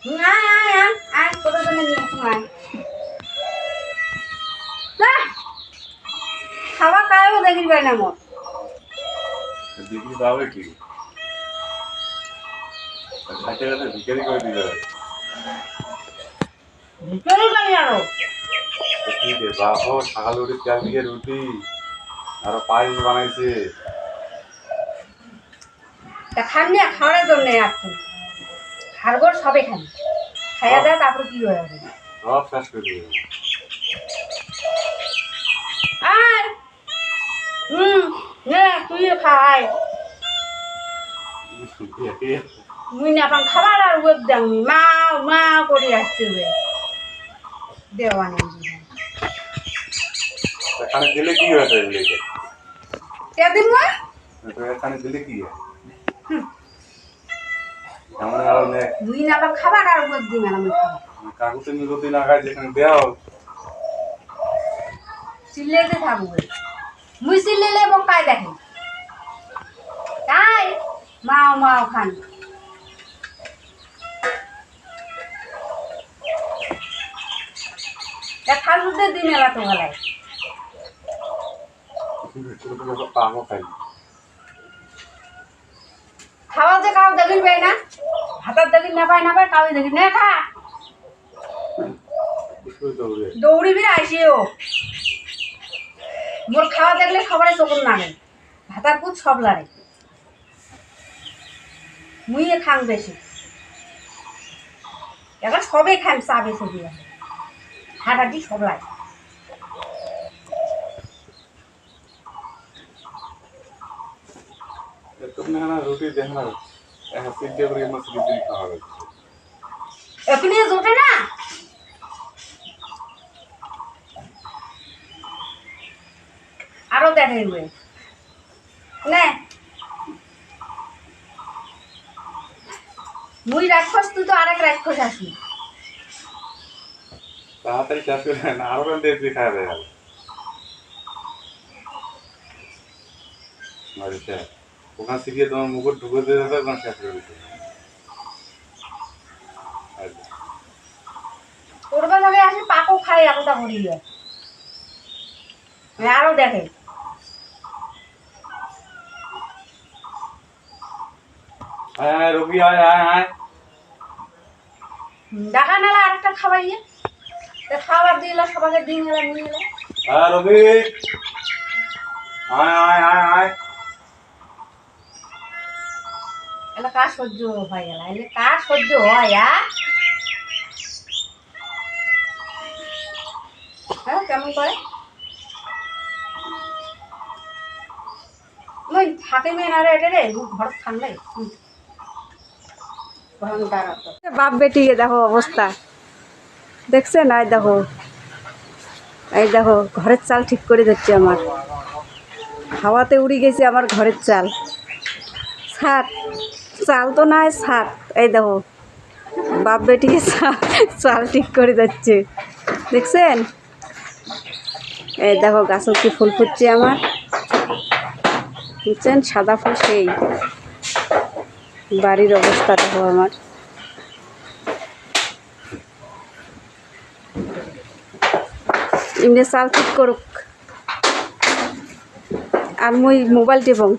আয় আয় আয় আয় তোর জন্য নিয়ে আসুন আয় খাওয়া কায়ও দেখি পাই না মোর দিদি বাবা কি খাইতে গেলে ভিখারি করে দিবে ভিতরে পাই আরো কি রে বাবা সকাল উঠে তেল দিয়ে রুটি আর পায়েস বানাইছে তা খান না খাওয়ার জন্য আসতো খারগোর সবে খান খাইয়া যায় তারপর কি হয়ে যাবে সব শেষ করে দিবে আয় নে তুই খাওয়াই মুই না পান খাবার আর ওয়েব দামি মা মা করে আসছে ওয়ে দেওয়ানি এখানে দিলে কি হয়েছে এগুলিকে কে দিন মা এখানে দিলে কি হয় এমন আর মুই না পান খাবার আর ওয়েব দিই আমি খাবো কাগজে নিগতি না খায় যেখানে দেওয়া হোক চিল্লেতে থাকবো মুই চিল্লেলে বকায় দেখে তাই মাও মাও খান খাল দুধে দিন এলা তো গলায় পাবো খাই খাওয়া যে কাউ দেখিন পাই না ভাতার দেখিন না পায় কাউ দেখিন না খা দৌড়িবি আসিও মোর খাওয়া দেখলে সবারই চকুন নাগে ভাতার পুত সব লারে মুইয়ে খাং বেশি এখন সবে খান চা বেশি দিয়ে হাঁটাটি সব লাগে তুমি না রুটি দেখ না এখন তিনটে করে মাছ রুটি খাওয়া যাচ্ছে এখনই জোটে না আরো দেখে নে মুই রাক্ষস তুই তো আরেক রাক্ষস আসি তাড়াতাড়ি শেষ করে না আরো দিয়ে খাওয়া যায় আচ্ছা ওখান থেকে তোমার মুকুট ঢুকে দিয়ে যাবে ওখানে শেষ করে দিতে করবা যাবে আসি পাকও খাই এতটা করি আরো দেখে আয় রবি আয় আয় আয় দেখা নালা আরেকটা খাওয়াইয়ে খাবার দিল সবাইকে দিন এলা নিয়ে এলে আয় রবি আয় আয় আয় আয় এলা কার সহ্য হয়ে গেল এলে কার সহ্য হয় হ্যাঁ কেমন করে মই থাকে মেয়ে না রে এটা রে ঘর থাকলে বাপ বেটি দেখো অবস্থা দেখছেন এই দেখো ঘরের চাল ঠিক করে দিচ্ছে আমার হাওয়াতে উড়ে গেছে আমার ঘরের চাল ছাদ চাল তো নাই ছাদ এই দেখো বাপ বেটিকে চাল ঠিক করে দিচ্ছে দেখছেন এই দেখো গাছের কি ফুল ফুটছে আমার বুঝছেন সাদা ফুল সেই বাড়ির অবস্থা দেখো আমার এমনি চাল ঠিক করুক আর মুই মোবাইল টিপং